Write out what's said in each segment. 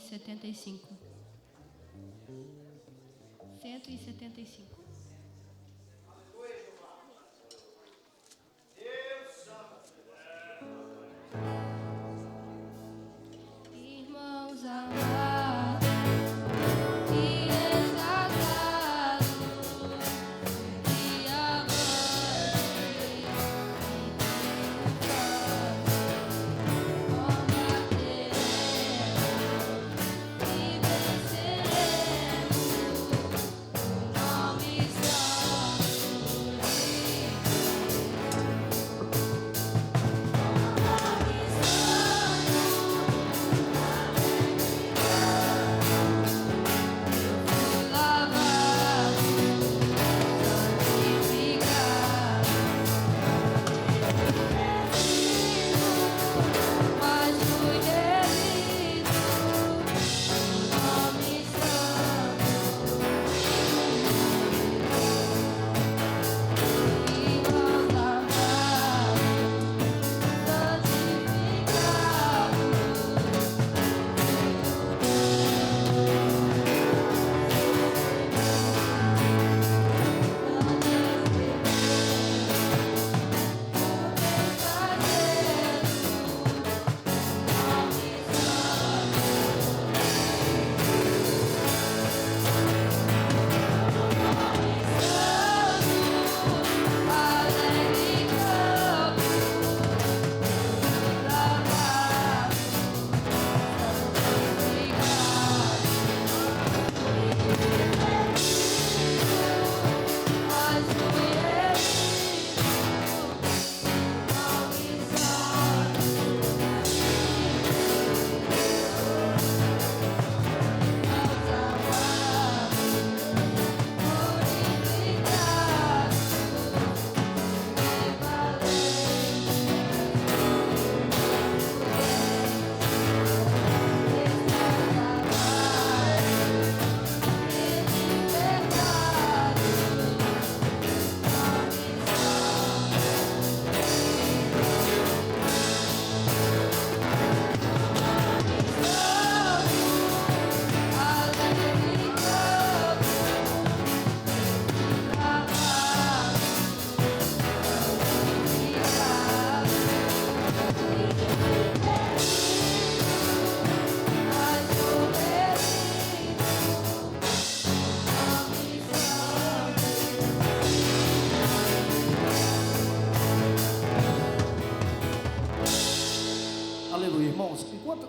175. 175. Irmãos amados e exaltados, e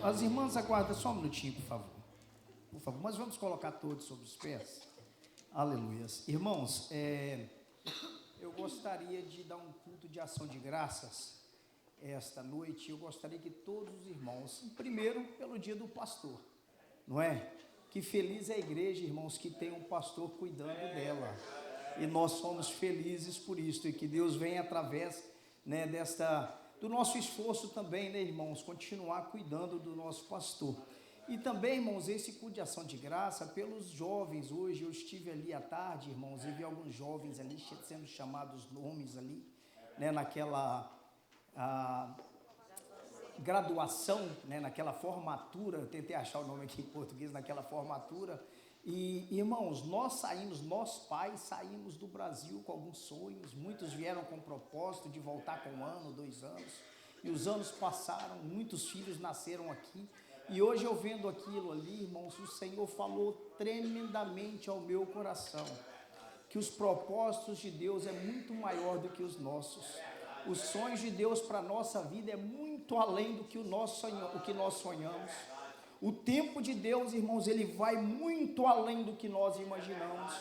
As irmãs aguardem só um minutinho, por favor. Por favor, mas vamos colocar todos sobre os pés. Aleluias. Irmãos, eu gostaria de dar um culto de ação de graças esta noite. Eu gostaria que todos os irmãos, primeiro pelo dia do pastor, não é? Que feliz é a igreja, irmãos, que tem um pastor cuidando dela. E nós somos felizes por isso. E que Deus venha através, né, do nosso esforço também, né, irmãos, continuar cuidando do nosso pastor. E também, irmãos, esse culto de ação de graça pelos jovens. Hoje eu estive ali à tarde, irmãos, e vi alguns jovens ali sendo chamados nomes ali, né, naquela graduação, né, naquela formatura. Eu tentei achar o nome aqui em português, naquela formatura. E, irmãos, nós pais saímos do Brasil com alguns sonhos. Muitos vieram com o propósito de voltar com 1 ano, 2 anos, e os anos passaram, muitos filhos nasceram aqui. E hoje eu vendo aquilo ali, irmãos, o Senhor falou tremendamente ao meu coração, que os propósitos de Deus é muito maior do que os nossos. Os sonhos de Deus para a nossa vida é muito além do que o que nós sonhamos. O tempo de Deus, irmãos, ele vai muito além do que nós imaginamos.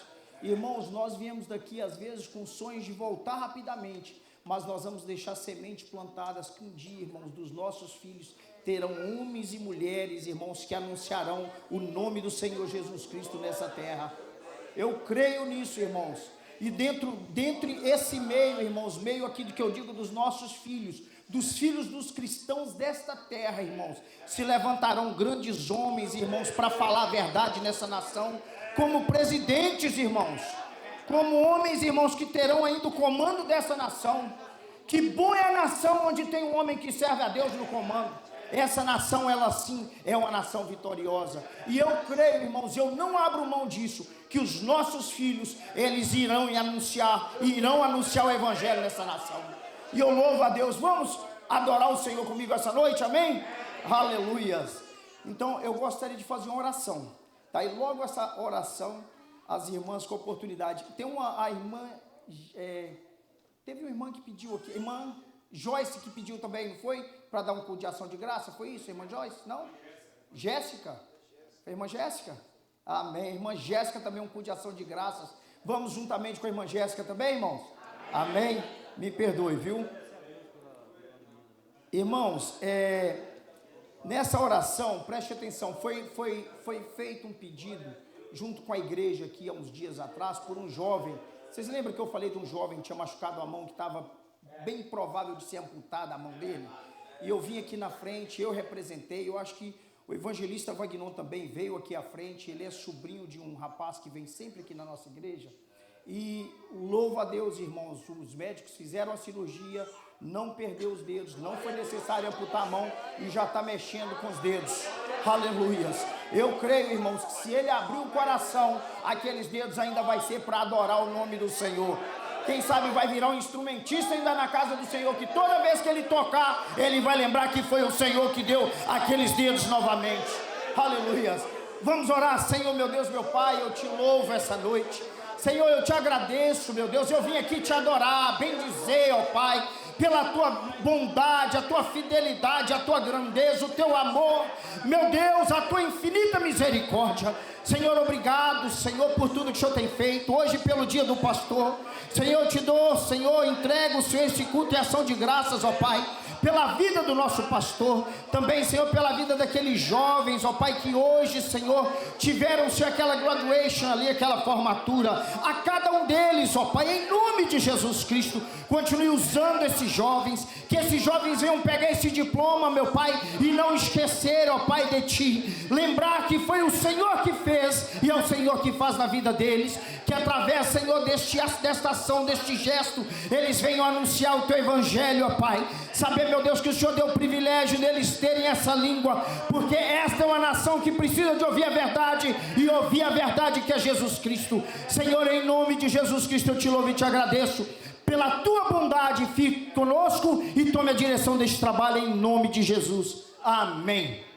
Irmãos, nós viemos daqui às vezes com sonhos de voltar rapidamente, mas nós vamos deixar sementes plantadas que um dia, irmãos, dos nossos filhos terão homens e mulheres, irmãos, que anunciarão o nome do Senhor Jesus Cristo nessa terra. Eu creio nisso, irmãos. E dentre esse meio, irmãos, meio aqui do que eu digo dos nossos filhos, dos filhos dos cristãos desta terra, irmãos, se levantarão grandes homens, irmãos, para falar a verdade nessa nação, como presidentes, irmãos, como homens, irmãos, que terão ainda o comando dessa nação. Que boa é a nação onde tem um homem que serve a Deus no comando. Essa nação, ela sim é uma nação vitoriosa. E eu creio, irmãos, eu não abro mão disso, que os nossos filhos, eles irão anunciar o evangelho nessa nação. E eu louvo a Deus. Vamos adorar o Senhor comigo essa noite, amém? Aleluias. Então eu gostaria de fazer uma oração, tá? E logo essa oração, as irmãs com oportunidade. Tem a irmã, teve uma irmã que pediu aqui, irmã Joyce que pediu também, não foi? Para dar um culto de ação de graça, foi isso, irmã Joyce? Não? Jéssica? Foi a irmã Jéssica? Amém. Irmã Jéssica também um culto de ação de graças. Vamos juntamente com a irmã Jéssica também, irmãos? Amém. Me perdoe, viu? Irmãos, nessa oração, preste atenção, foi feito um pedido junto com a igreja aqui há uns dias atrás por um jovem. Vocês lembram que eu falei de um jovem que tinha machucado a mão, que estava bem provável de ser amputada a mão dele? E eu vim aqui na frente, eu representei, eu acho que o evangelista Wagnon também veio aqui à frente, ele é sobrinho de um rapaz que vem sempre aqui na nossa igreja. E louvo a Deus, irmãos, os médicos fizeram a cirurgia, não perdeu os dedos, não foi necessário amputar a mão e já está mexendo com os dedos. Aleluias. Eu creio, irmãos, que se ele abrir o coração, aqueles dedos ainda vai ser para adorar o nome do Senhor. Quem sabe vai virar um instrumentista ainda na casa do Senhor, que toda vez que ele tocar, ele vai lembrar que foi o Senhor que deu aqueles dedos novamente. Aleluias. Vamos orar. Senhor, meu Deus, meu Pai, eu te louvo essa noite. Senhor, eu te agradeço, meu Deus, eu vim aqui te adorar, bendizer, ó Pai, pela tua bondade, a tua fidelidade, a tua grandeza, o teu amor, meu Deus, a tua infinita misericórdia. Senhor, obrigado, Senhor, por tudo que o Senhor tem feito, hoje pelo dia do pastor. Senhor, eu te dou, Senhor, entrego, Senhor, esse culto e ação de graças, ó Pai, pela vida do nosso pastor, também, Senhor, pela vida daqueles jovens, ó Pai, que hoje, Senhor, tiveram, Senhor, aquela graduation ali, aquela formatura, a cada um deles, ó Pai, em nome de Jesus Cristo, continue usando esses jovens, que esses jovens venham pegar esse diploma, meu Pai, e não esquecer, ó Pai, de Ti, lembrar que foi o Senhor que fez, e é o Senhor que faz na vida deles, que através, Senhor, desta ação, deste gesto, eles venham anunciar o Teu Evangelho, ó Pai, saber, meu Deus, que o Senhor deu o privilégio deles terem essa língua, porque esta é uma nação que precisa de ouvir a verdade, e ouvir a verdade que é Jesus Cristo. Senhor, em nome de Jesus Cristo, eu te louvo e te agradeço, pela Tua bondade, fique conosco, e tome a direção deste trabalho, em nome de Jesus, amém.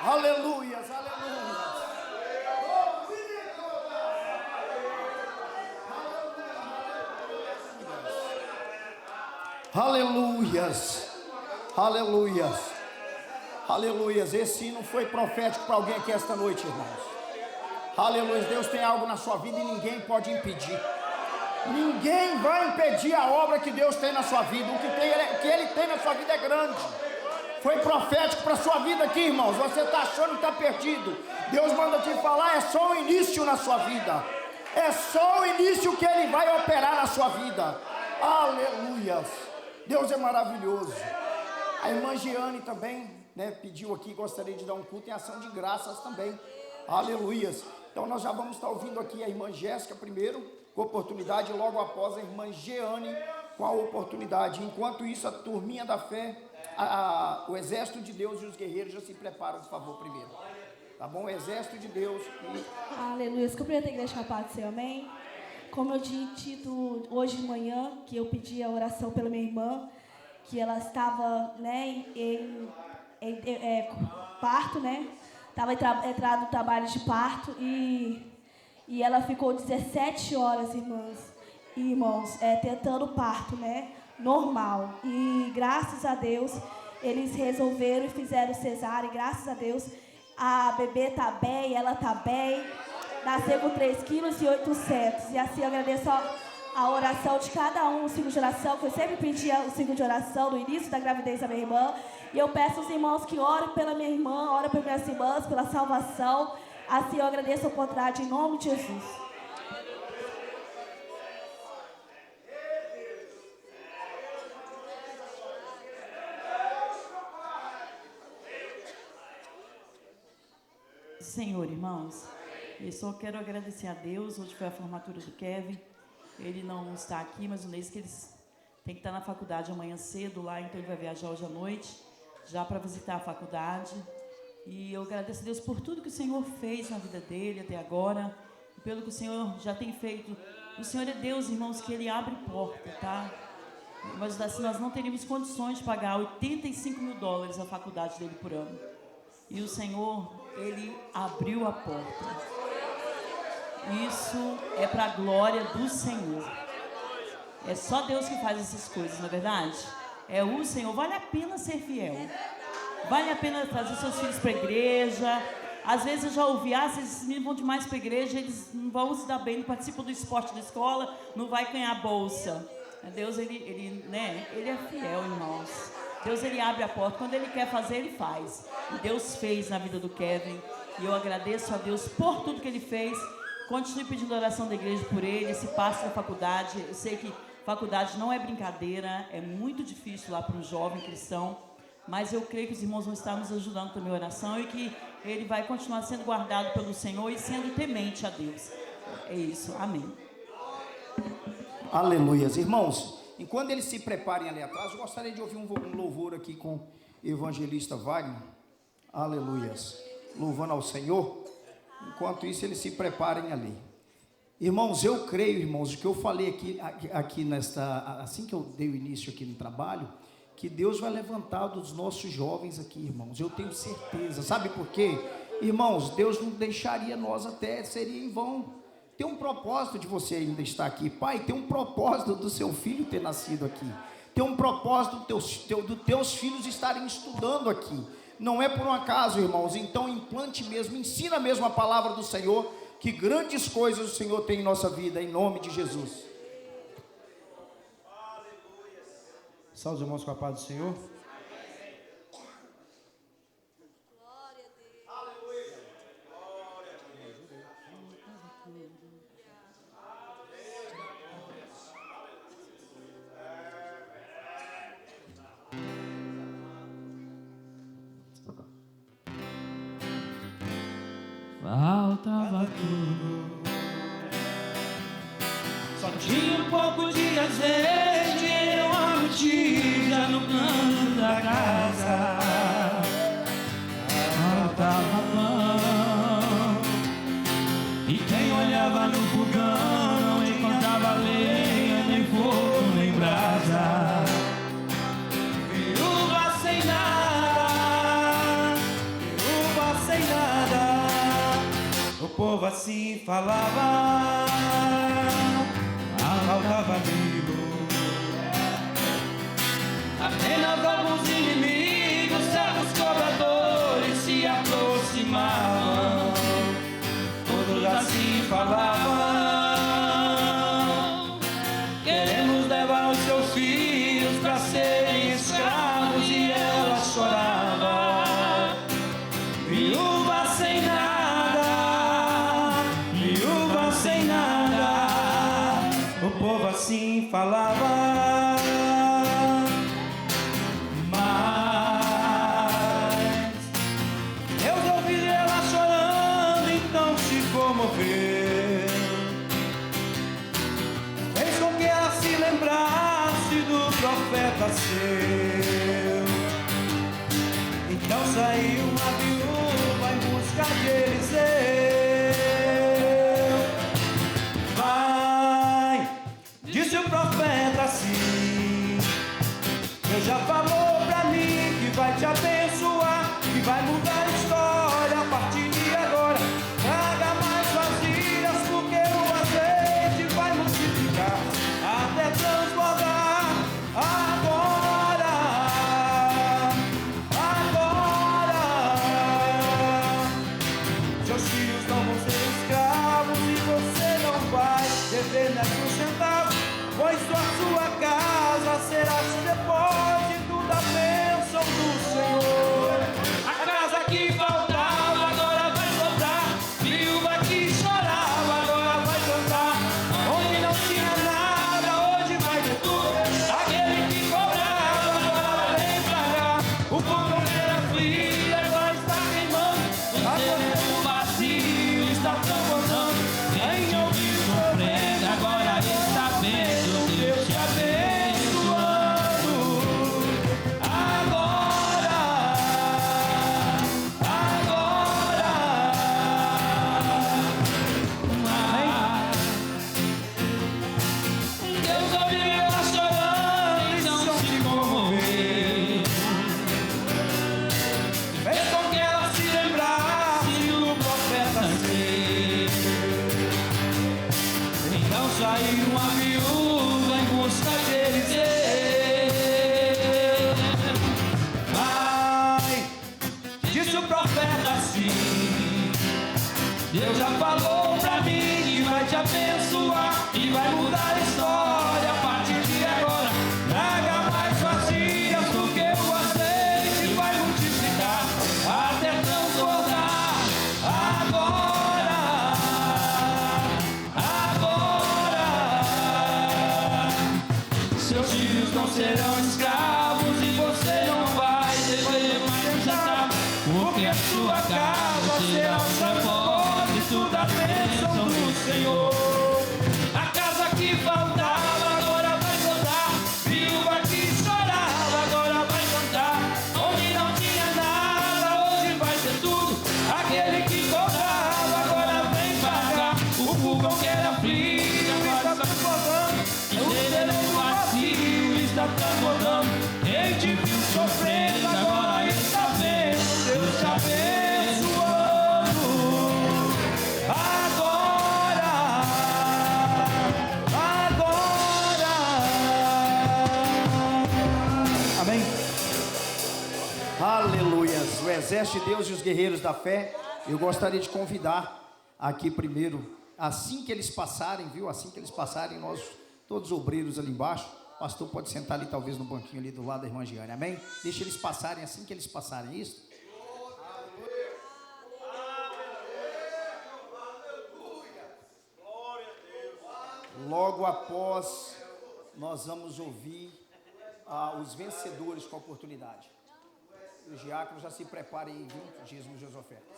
Aleluias, aleluias. Aleluias, aleluias, aleluias. Esse hino foi profético para alguém aqui esta noite, irmãos. Aleluia, Deus tem algo na sua vida e ninguém pode impedir. Ninguém vai impedir a obra que Deus tem na sua vida. O que Ele tem na sua vida é grande. Foi profético para a sua vida aqui, irmãos. Você está achando que está perdido. Deus manda te falar, é só o início na sua vida. É só o início que Ele vai operar na sua vida. Aleluias. Deus é maravilhoso. A irmã Giane também, pediu aqui, gostaria de dar um culto em ação de graças também. Aleluias. Então nós já vamos estar ouvindo aqui a irmã Jéssica primeiro, com oportunidade, e logo após a irmã Jeane, com a oportunidade. Enquanto isso, a turminha da fé, o exército de Deus e os guerreiros já se preparam, por favor, primeiro. Tá bom? O exército de Deus e... Aleluia. Cumprimento a igreja com a paz do Senhor, amém? Como eu tinha dito hoje de manhã, que eu pedi a oração pela minha irmã, que ela estava, em parto, estava entrado no trabalho de parto e ela ficou 17 horas, irmãs e irmãos, tentando parto, normal. E graças a Deus, eles resolveram e fizeram cesárea, e graças a Deus, a bebê está bem, ela está bem, nasceu com 3,8 kg. E assim eu agradeço a oração de cada um, o ciclo de oração, que eu sempre pedia o ciclo de oração no início da gravidez da minha irmã. E eu peço aos irmãos que orem pela minha irmã, orem pelas minhas irmãs, pela salvação. Assim eu agradeço a oportunidade em nome de Jesus. Senhor, irmãos, eu só quero agradecer a Deus. Hoje foi a formatura do Kevin. Ele não está aqui, mas o Neis que eles têm que estar na faculdade amanhã cedo lá, então ele vai viajar hoje à noite, já para visitar a faculdade. E eu agradeço a Deus por tudo que o Senhor fez na vida dele até agora, e pelo que o Senhor já tem feito. O Senhor é Deus, irmãos, que Ele abre porta, tá? Mas assim, nós não teríamos condições de pagar $85 mil a faculdade dele por ano. E o Senhor, Ele abriu a porta. Isso é para a glória do Senhor. É só Deus que faz essas coisas, não é verdade? É o Senhor. Vale a pena ser fiel. Vale a pena trazer seus filhos para a igreja. Às vezes eu já ouvi, esses meninos vão demais para a igreja, eles não vão se dar bem, não participam do esporte da escola, não vai ganhar bolsa. Deus, ele é fiel, irmãos. Deus, Ele abre a porta. Quando Ele quer fazer, Ele faz. E Deus fez na vida do Kevin. E eu agradeço a Deus por tudo que Ele fez. Continue pedindo oração da igreja por ele, esse passo da faculdade. Eu sei que faculdade não é brincadeira, é muito difícil lá para um jovem cristão, mas eu creio que os irmãos vão estar nos ajudando também em oração e que ele vai continuar sendo guardado pelo Senhor e sendo temente a Deus. É isso, amém. Aleluias. Irmãos, enquanto eles se preparem ali atrás, eu gostaria de ouvir um louvor aqui com o evangelista Wagner. Aleluias. Louvando ao Senhor. Enquanto isso, eles se preparem ali. Irmãos, eu creio, irmãos, o que eu falei aqui assim que eu dei o início aqui no trabalho, que Deus vai levantar dos nossos jovens aqui, irmãos. Eu tenho certeza. Sabe por quê? Irmãos, Deus não deixaria nós até, seria em vão. Tem um propósito de você ainda estar aqui. Pai, tem um propósito do seu filho ter nascido aqui. Tem um propósito dos teus filhos estarem estudando aqui. Não é por um acaso, irmãos. Então implante mesmo, ensina mesmo a palavra do Senhor, que grandes coisas o Senhor tem em nossa vida, em nome de Jesus. Salve os irmãos com a paz do Senhor. Faltava tudo, só tinha um pouco de azeite e uma botija no canto da casa. Faltava pão e quem olhava no fogão não encontrava lenha, nem fogo, nem brasa. Viúva sem nada, viúva sem nada. O povo assim falava, faltava amigo. Apenas alguns inimigos, servos cobradores se aproximavam. Todos assim falavam: queremos levar os seus filhos para serem escravos. E ela chorava, viúva sem nada, viúva sem nada. O povo assim falava, mas Deus ouviu ela chorando, então se comoveu, fez com que ela se lembrasse do profeta seu. Então saiu uma viúva em busca de Eliseu. Vai, disse o profeta assim, Deus já falou pra mim que vai te abençoar, que vai mudar a história a partir de agora. Traga mais vasilhas porque o azeite vai multiplicar até transbordar. Agora, agora, seus filhos não vão ser escravos e você não vai dever nem um centavo, pois sua casa será depósito da bênção do Senhor. A casa que faltava agora vai sobrar, viúva que chorava agora vai cantar. Onde não tinha nada hoje vai ter tudo, aquele que cobrava agora vem pagar. O fogo era frio agora está queimando, o terreno vazio está transbordando. Quem ouviu sofrendo agora está vendo Deus te abençoando. Agora, agora, Deus ouviu ela chorando e não se comoveu, fez com que ela se lembrasse do profeta seu. Então saiu uma viúva em busca de Eliseu. Vai, disse o profeta assim, Deus já falou pra mim que vai te abençoar e vai mudar a história a partir de agora. Traga mais vasilhas porque o azeite vai multiplicar até transbordar. Agora, agora, seus filhos não serão escravos e você não vai dever mais um centavo, porque a sua casa será o propósito da bênção do Senhor. A casa que faltava agora vai rodar, viúva que chorava agora vai cantar. Onde não tinha nada hoje vai ter tudo, aquele que cobrava agora vem pagar. O fogão que era frio agora está transbordando, o terreno vazio está transbordando. Quem te viu sofrendo agora está vendo Deus te abençoando. Agora, agora. Amém. Aleluias, o exército de Deus e os guerreiros da fé. Eu gostaria de convidar aqui primeiro, assim que eles passarem, viu? Assim que eles passarem, nós, todos os obreiros ali embaixo, o pastor pode sentar ali talvez no banquinho ali do lado da irmã Giane, amém? Deixa eles passarem, assim que eles passarem, isso? Logo após, nós vamos ouvir os vencedores com a oportunidade. Os diáconos já se preparem aí, viu? Dízimos e as ofertas.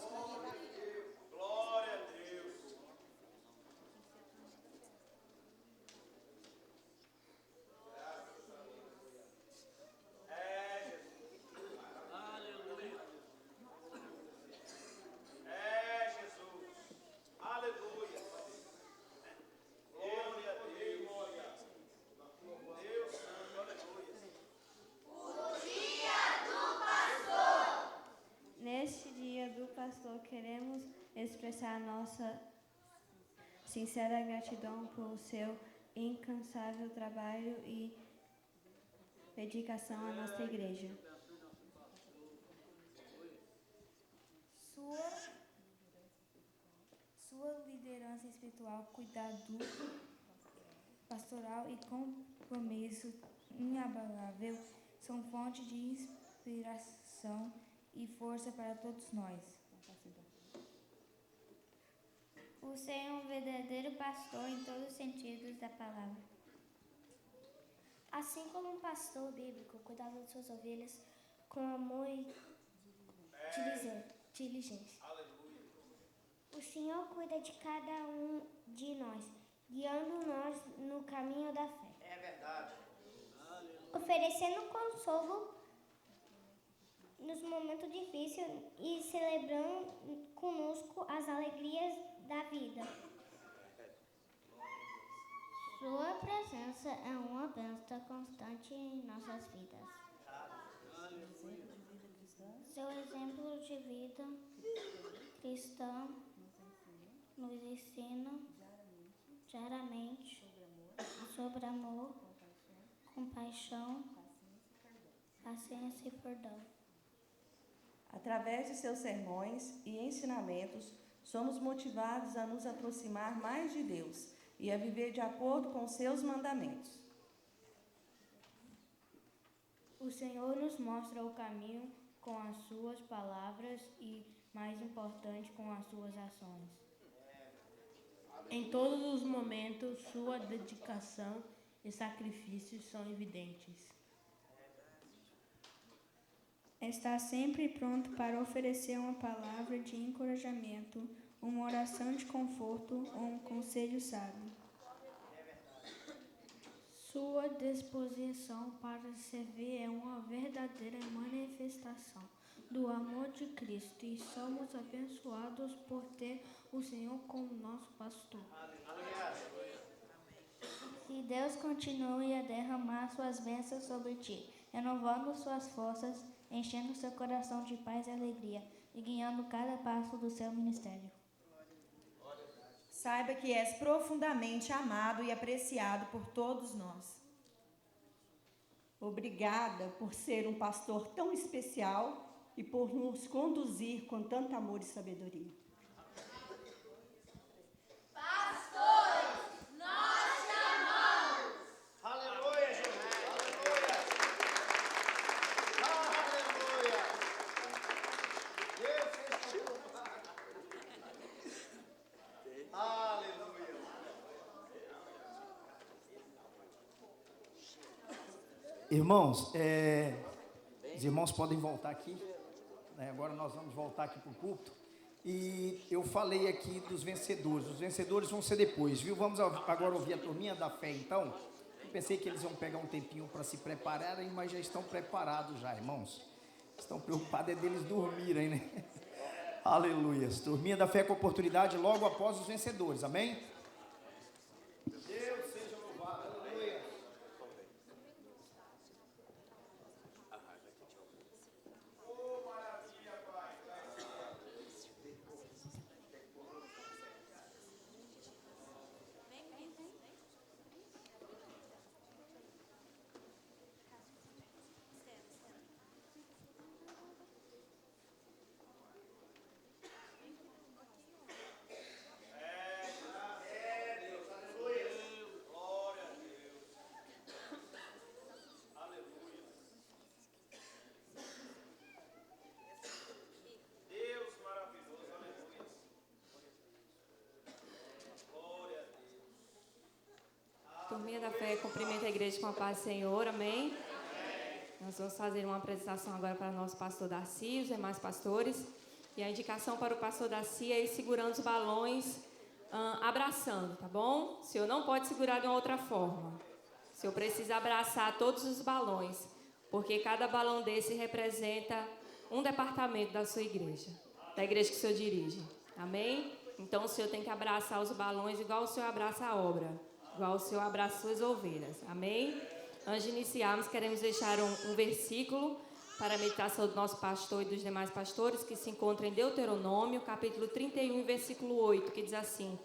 Neste dia pastor, queremos expressar nossa sincera gratidão por seu incansável trabalho e dedicação à nossa igreja. Sua liderança espiritual, cuidado pastoral e compromisso inabalável são fonte de inspiração e força para todos nós. Você é um verdadeiro pastor em todos os sentidos da palavra. Assim como um pastor bíblico cuidava de suas ovelhas com amor e diligência. O Senhor cuida de cada um de nós, guiando-nos no caminho da fé. É verdade. Oferecendo consolo nos momentos difíceis e celebrando conosco as alegrias da vida. Sua presença é uma bênção constante em nossas vidas. Seu exemplo de vida cristã nos ensina diariamente sobre amor, compaixão, paciência e perdão. Através de seus sermões e ensinamentos, somos motivados a nos aproximar mais de Deus e a viver de acordo com seus mandamentos. O Senhor nos mostra o caminho com as suas palavras e, mais importante, com as suas ações. Em todos os momentos, sua dedicação e sacrifícios são evidentes. Está sempre pronto para oferecer uma palavra de encorajamento, uma oração de conforto ou um conselho sábio. Sua disposição para servir é uma verdadeira manifestação do amor de Cristo e somos abençoados por ter o Senhor como nosso pastor. Que Deus continue a derramar suas bênçãos sobre ti, renovando suas forças, enchendo seu coração de paz e alegria e guiando cada passo do seu ministério. Saiba que és profundamente amado e apreciado por todos nós. Obrigada por ser um pastor tão especial e por nos conduzir com tanto amor e sabedoria. Pastores, nós te amamos. Aleluia, Jesus. Aleluia. Aleluia. Deus seja louvado. Aleluia. Irmãos, os irmãos podem voltar aqui. Agora nós vamos voltar aqui para o culto. E eu falei aqui dos vencedores. Os vencedores vão ser depois, viu? Vamos agora ouvir a turminha da fé, então. Eu pensei que eles iam pegar um tempinho para se prepararem, mas já estão preparados já, irmãos. Estão preocupados deles dormirem, né? Aleluia. Turminha da fé com oportunidade logo após os vencedores, amém? Deus seja louvado, aleluia. Turminha da fé, cumprimenta a igreja com a paz do Senhor, amém? Nós vamos fazer uma apresentação agora para o nosso pastor Darcy e os demais pastores. E a indicação para o pastor Darcy é ir segurando os balões, abraçando, tá bom? O senhor não pode segurar de uma outra forma. O senhor precisa abraçar todos os balões, porque cada balão desse representa um departamento da sua igreja, da igreja que o senhor dirige, amém? Então o senhor tem que abraçar os balões igual o senhor abraça a obra, igual o Senhor abraça suas ovelhas, amém? Antes de iniciarmos, queremos deixar um versículo para a meditação do nosso pastor e dos demais pastores, que se encontra em Deuteronômio, capítulo 31, versículo 8, que diz assim: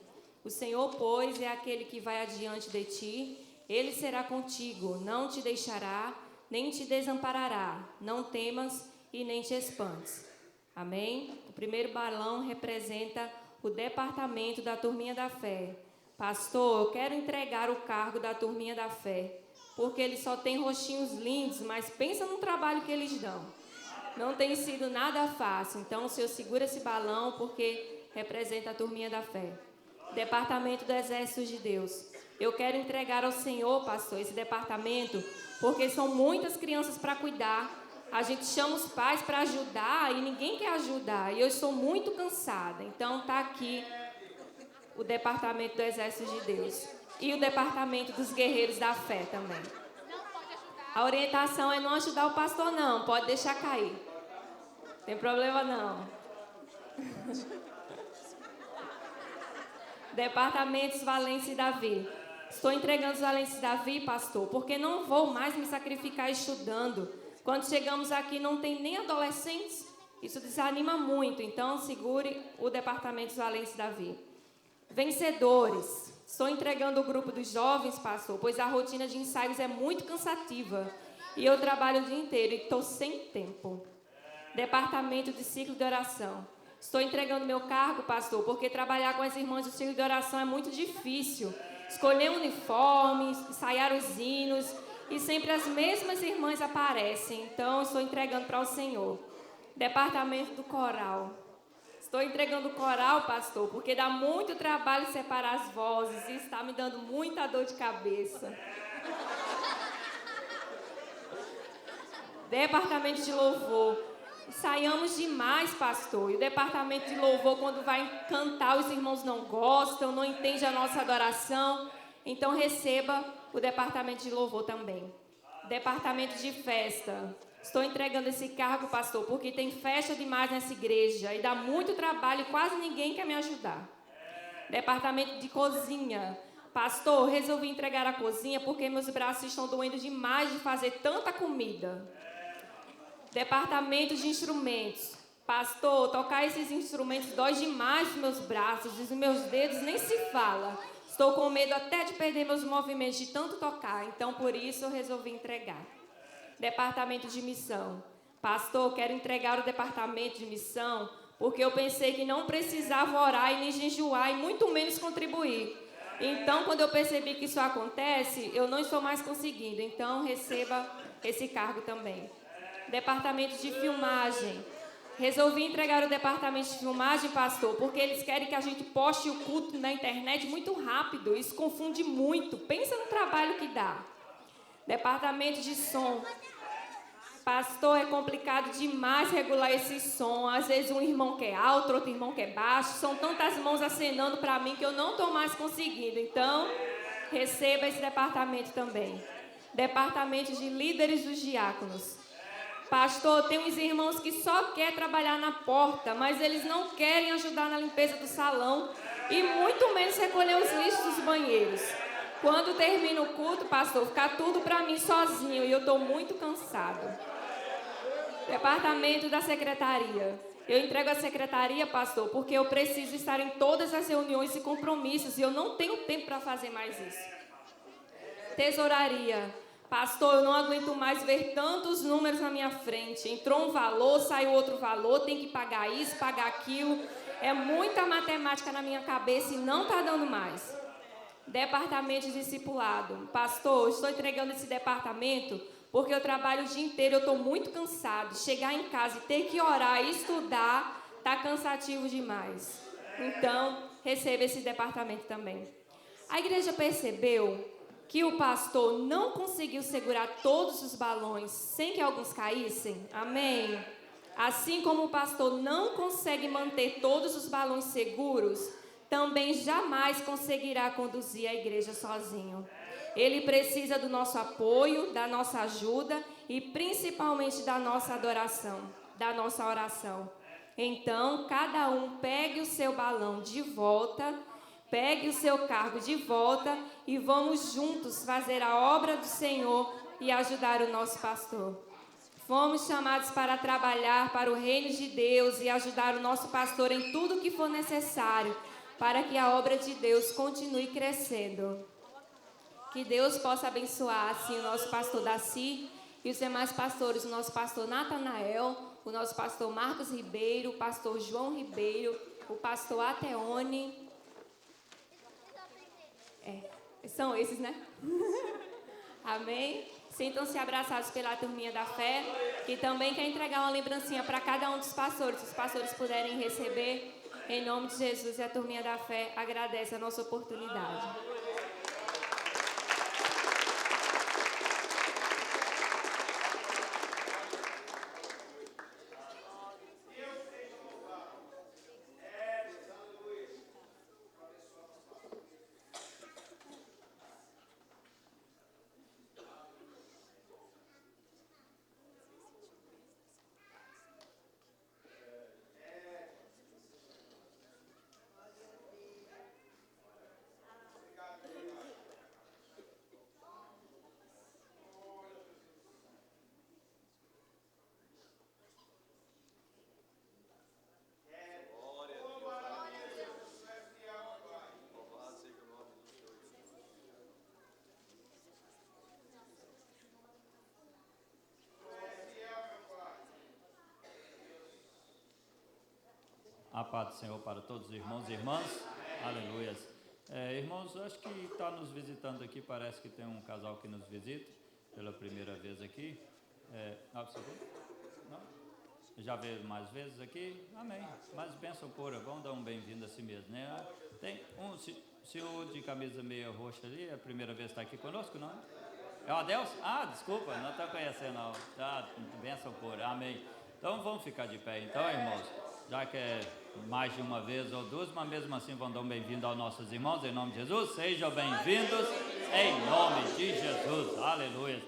O Senhor, pois, é aquele que vai adiante de ti, ele será contigo, não te deixará, nem te desamparará, não temas e nem te espantes. Amém? O primeiro balão representa o departamento da Turminha da Fé. Pastor, eu quero entregar o cargo da Turminha da Fé, porque eles só têm rostinhos lindos, mas pensa no trabalho que eles dão. Não tem sido nada fácil, então o Senhor segura esse balão, porque representa a Turminha da Fé. Departamento do Exército de Deus. Eu quero entregar ao Senhor, pastor, esse departamento, porque são muitas crianças para cuidar. A gente chama os pais para ajudar e ninguém quer ajudar. E eu estou muito cansada. Então está aqui o Departamento do Exército de Deus. E o Departamento dos Guerreiros da Fé também. A orientação é não ajudar o pastor, não. Pode deixar cair. Não tem problema, não. Departamentos Valência e Davi. Estou entregando os Valência e Davi, pastor, porque não vou mais me sacrificar estudando. Quando chegamos aqui não tem nem adolescentes. Isso desanima muito. Então segure o Departamento Valência e Davi. Vencedores. Estou entregando o grupo dos jovens, pastor, pois a rotina de ensaios é muito cansativa. E eu trabalho o dia inteiro e estou sem tempo. Departamento de ciclo de oração. Estou entregando meu cargo, pastor, porque trabalhar com as irmãs do ciclo de oração é muito difícil. Escolher uniformes, ensaiar os hinos, e sempre as mesmas irmãs aparecem. Então, estou entregando para o Senhor. Departamento do coral. Estou entregando o coral, pastor, porque dá muito trabalho separar as vozes e está me dando muita dor de cabeça. Departamento de louvor. Ensaiamos demais, pastor. E o departamento de louvor, quando vai cantar, os irmãos não gostam, não entendem a nossa adoração. Então, receba o departamento de louvor também. Departamento de festa. Estou entregando esse cargo, pastor, porque tem festa demais nessa igreja e dá muito trabalho e quase ninguém quer me ajudar. Departamento de cozinha. Pastor, resolvi entregar a cozinha porque meus braços estão doendo demais de fazer tanta comida. Departamento de instrumentos. Pastor, tocar esses instrumentos dói demais os meus braços e os meus dedos nem se fala. Estou com medo até de perder meus movimentos de tanto tocar, então por isso eu resolvi entregar. Departamento de missão. Pastor, quero entregar o departamento de missão porque eu pensei que não precisava orar e nem jejuar e muito menos contribuir. Então, quando eu percebi que isso acontece, eu não estou mais conseguindo. Então, receba esse cargo também. Departamento de filmagem. Resolvi entregar o departamento de filmagem, pastor, porque eles querem que a gente poste o culto na internet muito rápido. Isso confunde muito. Pensa no trabalho que dá. Departamento de som. Pastor, é complicado demais regular esse som. Às vezes um irmão quer alto, outro irmão quer baixo. São tantas mãos acenando para mim que eu não estou mais conseguindo. Então, receba esse departamento também. Departamento de líderes dos diáconos. Pastor, tem uns irmãos que só querem trabalhar na porta, mas eles não querem ajudar na limpeza do salão e muito menos recolher os lixos dos banheiros. Quando termina o culto, pastor, fica tudo para mim sozinho e eu estou muito cansado. Departamento da secretaria. Eu entrego a secretaria, pastor, porque eu preciso estar em todas as reuniões e compromissos e eu não tenho tempo para fazer mais isso. Tesouraria. Pastor, eu não aguento mais ver tantos números na minha frente. Entrou um valor, saiu outro valor, tem que pagar isso, pagar aquilo. É muita matemática na minha cabeça e não está dando mais. Departamento de discipulado. Pastor, estou entregando esse departamento porque eu trabalho o dia inteiro, eu estou muito cansado. Chegar em casa e ter que orar e estudar está cansativo demais. Então, receba esse departamento também. A igreja percebeu que o pastor não conseguiu segurar todos os balões sem que alguns caíssem? Amém? Assim como o pastor não consegue manter todos os balões seguros, também jamais conseguirá conduzir a igreja sozinho. Ele precisa do nosso apoio, da nossa ajuda e principalmente da nossa adoração, da nossa oração. Então, cada um pegue o seu balão de volta, pegue o seu cargo de volta e vamos juntos fazer a obra do Senhor e ajudar o nosso pastor. Fomos chamados para trabalhar para o reino de Deus e ajudar o nosso pastor em tudo que for necessário, para que a obra de Deus continue crescendo. Que Deus possa abençoar assim o nosso pastor Daci e os demais pastores, o nosso pastor Natanael, o nosso pastor Marcos Ribeiro, o pastor João Ribeiro, o pastor Ateone. São esses, né? Amém? Sintam-se abraçados pela turminha da fé, que também quer entregar uma lembrancinha para cada um dos pastores. Se os pastores puderem receber, em nome de Jesus, e a turminha da fé agradece a nossa oportunidade. A paz do Senhor para todos os irmãos e irmãs. Aleluias. Irmãos, acho que está nos visitando aqui, parece que tem um casal que nos visita pela primeira vez aqui. Não? Já veio mais vezes aqui? Amém. Mas bênção pura, vamos dar um bem-vindo a si mesmo, né? Tem um senhor de camisa meia roxa ali, é a primeira vez que está aqui conosco, não é? É o Adelson? Desculpa, não está conhecendo, não. Tá, bênção pura, amém. Então vamos ficar de pé, então, irmãos. Já que é mais de uma vez ou duas, mas mesmo assim vão dar um bem-vindo aos nossos irmãos, em nome de Jesus. Sejam bem-vindos, em nome de Jesus. Aleluia.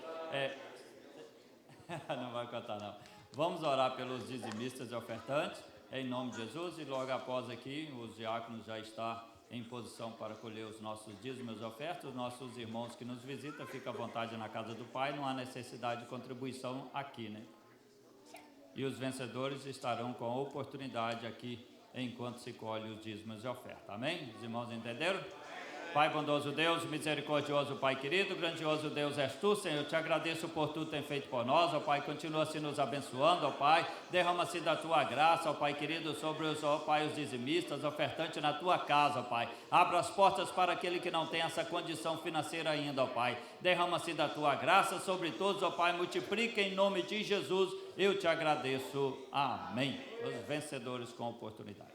Não vai cantar, não. Vamos orar pelos dizimistas e ofertantes, em nome de Jesus. E logo após aqui, os diáconos já estão em posição para colher os nossos dízimos e ofertas. Os nossos irmãos que nos visitam, fiquem à vontade na casa do Pai, não há necessidade de contribuição aqui, né? E os vencedores estarão com a oportunidade aqui enquanto se colhe os dízimos e ofertas. Amém? Os irmãos entenderam? Pai bondoso Deus, misericordioso Pai querido, grandioso Deus és tu, Senhor. Eu te agradeço por tudo que tem feito por nós, ó Pai. Continua-se nos abençoando, ó Pai. Derrama-se da tua graça, ó Pai querido, sobre os, ó Pai, os dizimistas, ofertantes na tua casa, ó Pai. Abra as portas para aquele que não tem essa condição financeira ainda, ó Pai. Derrama-se da tua graça sobre todos, ó Pai. Multiplica em nome de Jesus. Eu te agradeço. Amém. Os vencedores com oportunidade.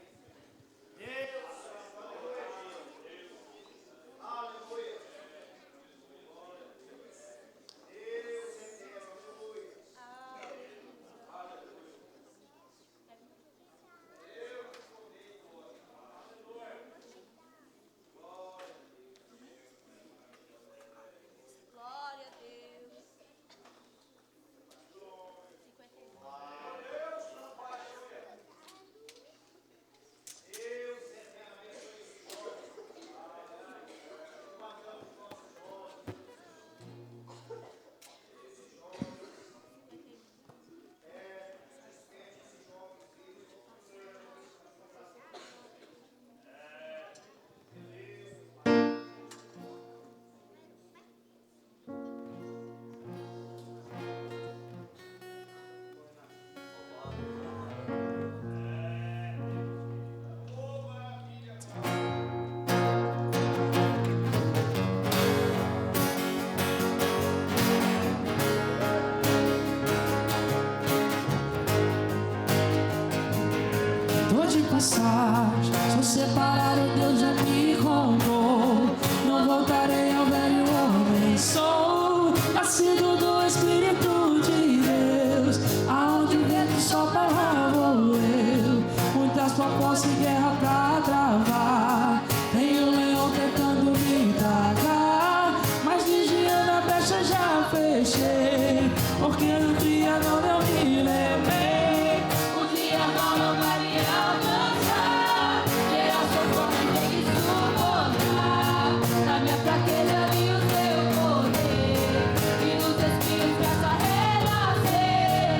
Sou separado, Deus já me comprou. Não voltarei ao velho homem. Sou nascido do Espírito de Deus. Aonde o vento sopra, lá vou eu. Muitas propostas e guerra pra travar. Tem um leão tentando me tragar, mas vigiando a brecha já fechei. Porque no dia não eu me lembrei. O dia mal não vai me alcançar. Geração forte tem que suportar. Na minha fraqueza vi o teu poder. E nos espinhos graça renascer.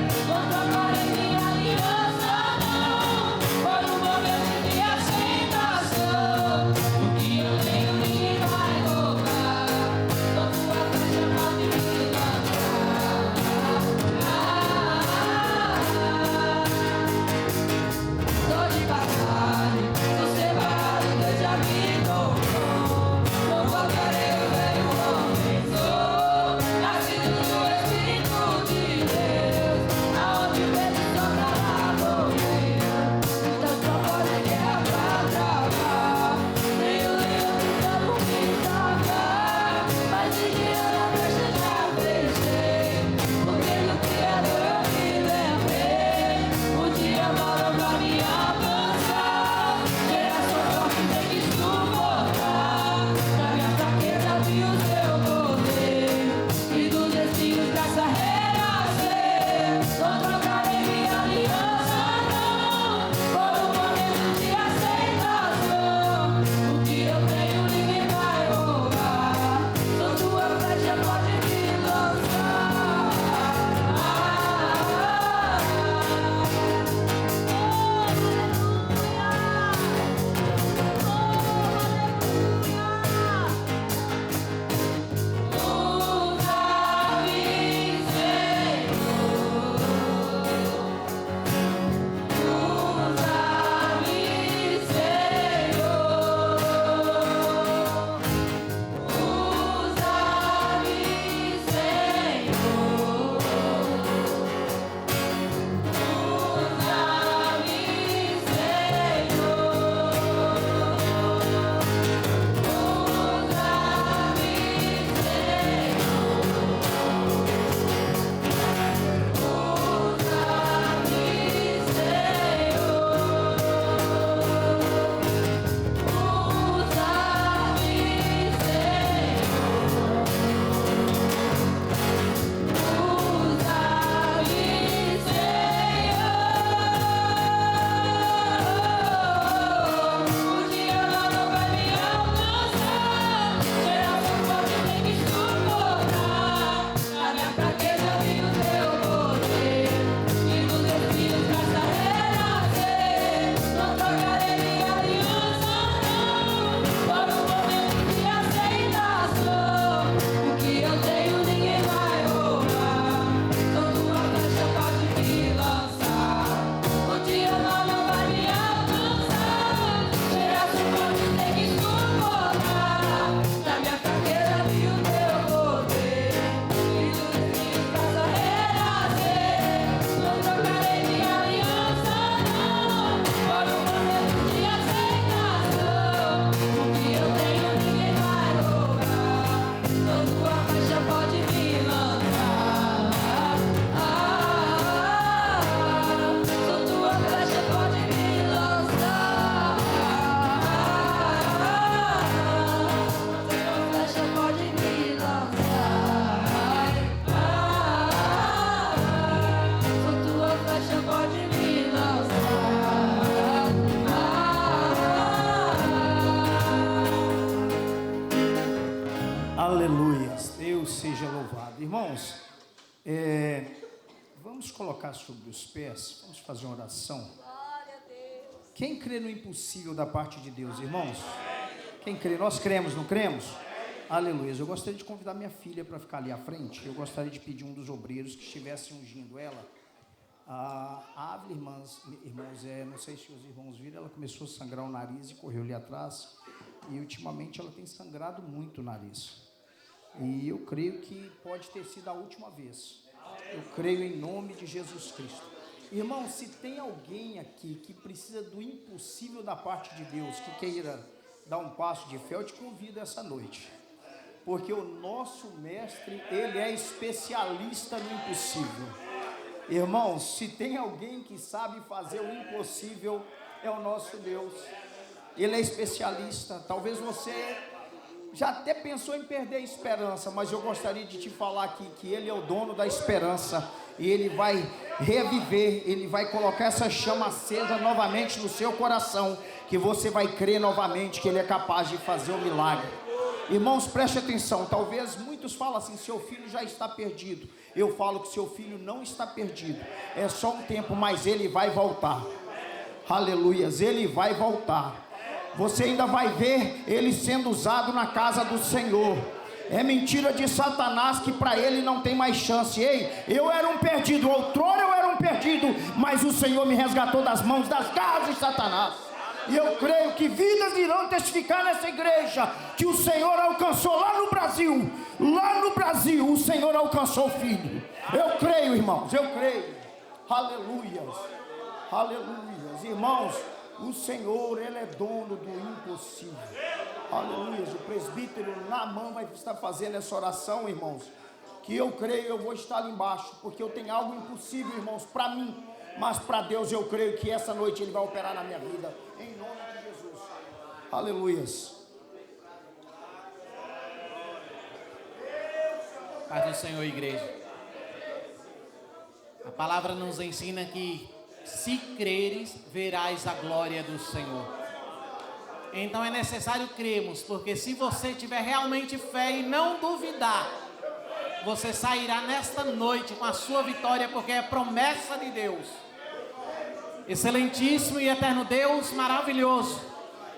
Deus seja louvado. Irmãos, vamos colocar sobre os pés, vamos fazer uma oração. Quem crê no impossível da parte de Deus, irmãos? Quem crê? Nós cremos, não cremos? Aleluia. Eu gostaria de convidar minha filha para ficar ali à frente. Eu gostaria de pedir um dos obreiros que estivesse ungindo ela. A Ávila, irmãos, não sei se os irmãos viram, ela começou a sangrar o nariz e correu ali atrás. E ultimamente ela tem sangrado muito o nariz. E eu creio que pode ter sido a última vez. Eu creio em nome de Jesus Cristo. Irmão, se tem alguém aqui que precisa do impossível da parte de Deus, que queira dar um passo de fé, eu te convido essa noite. Porque o nosso mestre, ele é especialista no impossível. Irmãos, se tem alguém que sabe fazer o impossível, é o nosso Deus. Ele é especialista. Talvez você já até pensou em perder a esperança, mas eu gostaria de te falar aqui que Ele é o dono da esperança. E Ele vai reviver, Ele vai colocar essa chama acesa novamente no seu coração, que você vai crer novamente que Ele é capaz de fazer um milagre. Irmãos, preste atenção. Talvez muitos falam assim: seu filho já está perdido. Eu falo que seu filho não está perdido. É só um tempo, mas ele vai voltar. Aleluias, ele vai voltar. Você ainda vai ver ele sendo usado na casa do Senhor. É mentira de Satanás que para ele não tem mais chance. Ei, eu era um perdido, outrora eu era um perdido, mas o Senhor me resgatou das mãos, das garras de Satanás. E eu creio que vidas irão testificar nessa igreja que o Senhor alcançou lá no Brasil. Lá no Brasil o Senhor alcançou o filho. Eu creio, irmãos, eu creio. Aleluias, aleluias. Irmãos, o Senhor, Ele é dono do impossível. Aleluias. O presbítero Naamã vai estar fazendo essa oração, irmãos, que eu creio, eu vou estar ali embaixo, porque eu tenho algo impossível, irmãos, para mim. Mas para Deus eu creio que essa noite Ele vai operar na minha vida, em nome de Jesus. Aleluias. Paz do Senhor, igreja. A palavra nos ensina que se creres, verás a glória do Senhor. Então é necessário crermos, porque se você tiver realmente fé e não duvidar, você sairá nesta noite com a sua vitória, porque é promessa de Deus. Excelentíssimo e eterno Deus, maravilhoso,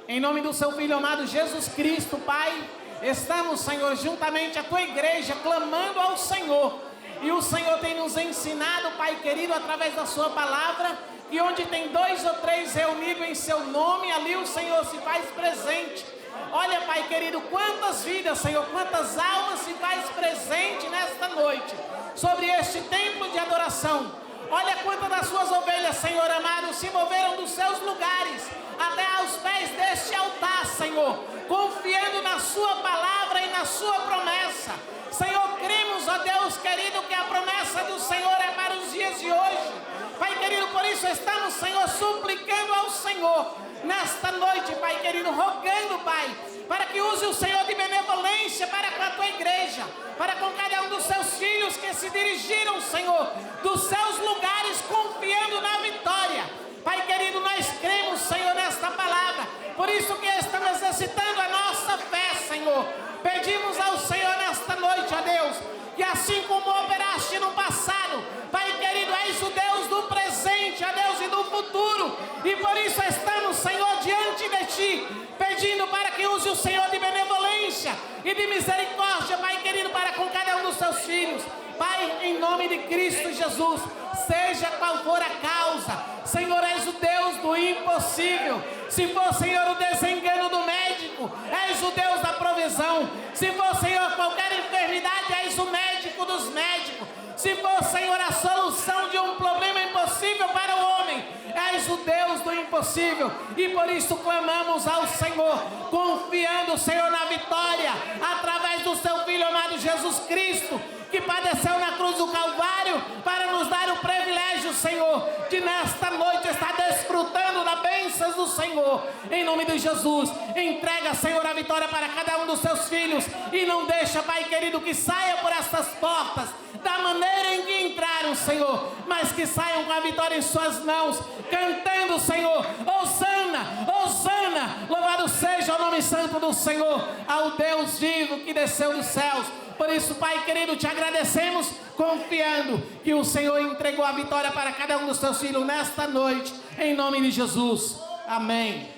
em nome do seu Filho amado Jesus Cristo, Pai, estamos, Senhor, juntamente a tua igreja, clamando ao Senhor. E o Senhor tem nos ensinado, Pai querido, através da sua palavra, que onde tem 2 ou 3 reunidos em seu nome, ali o Senhor se faz presente. Olha, Pai querido, quantas vidas, Senhor, quantas almas se faz presente nesta noite, sobre este templo de adoração. Olha quantas das suas ovelhas, Senhor amado, se moveram dos seus lugares até aos pés deste altar, Senhor, confiando na sua palavra e na sua promessa. Senhor, cremos, ó Deus querido, que a promessa do Senhor é para os dias de hoje. Pai querido, por isso estamos, Senhor, suplicando ao Senhor nesta noite, Pai querido, rogando, Pai, para que use o Senhor de benevolência para com a tua igreja, para com cada um dos seus filhos que se dirigiram, Senhor, dos seus lugares, confiando na vitória. Pai querido, nós cremos, Senhor, nesta palavra, por isso que estamos exercitando a nossa fé, Senhor. Pedimos ao Senhor nesta noite, ó Deus, que assim como operaste no passado, Pai querido, és o Deus do presente, ó Deus, e do futuro, e por isso estamos, Senhor, diante de Ti, pedindo para que use o Senhor de benevolência e de misericórdia, Pai querido, para com cada um dos seus filhos. Pai, em nome de Cristo Jesus, seja qual for a causa, Senhor, és o Deus do impossível. Se for, Senhor, o desengano do médico, és o Deus da provisão. Se for, Senhor, qualquer enfermidade, és o médico dos médicos. Se for, Senhor, a solução de um problema impossível para o homem, és o Deus do impossível. E por isso clamamos ao Senhor, confiando, Senhor, na vitória, através do seu Filho amado Jesus Cristo, que padeceu na cruz do Calvário, para nos dar o privilégio, Senhor, de nesta noite estar desfrutando das bênçãos do Senhor. Em nome de Jesus, entrega, Senhor, a vitória para cada um dos seus filhos, e não deixa, Pai querido, que saia por estas portas da maneira em que entraram, Senhor, mas que saiam com a vitória em suas mãos, cantando, Senhor, Hosana, Hosana, louvado seja o nome santo do Senhor, ao Deus vivo que desceu dos céus. Por isso, Pai querido, te agradecemos, confiando que o Senhor entregou a vitória para cada um dos teus filhos nesta noite, em nome de Jesus. Amém.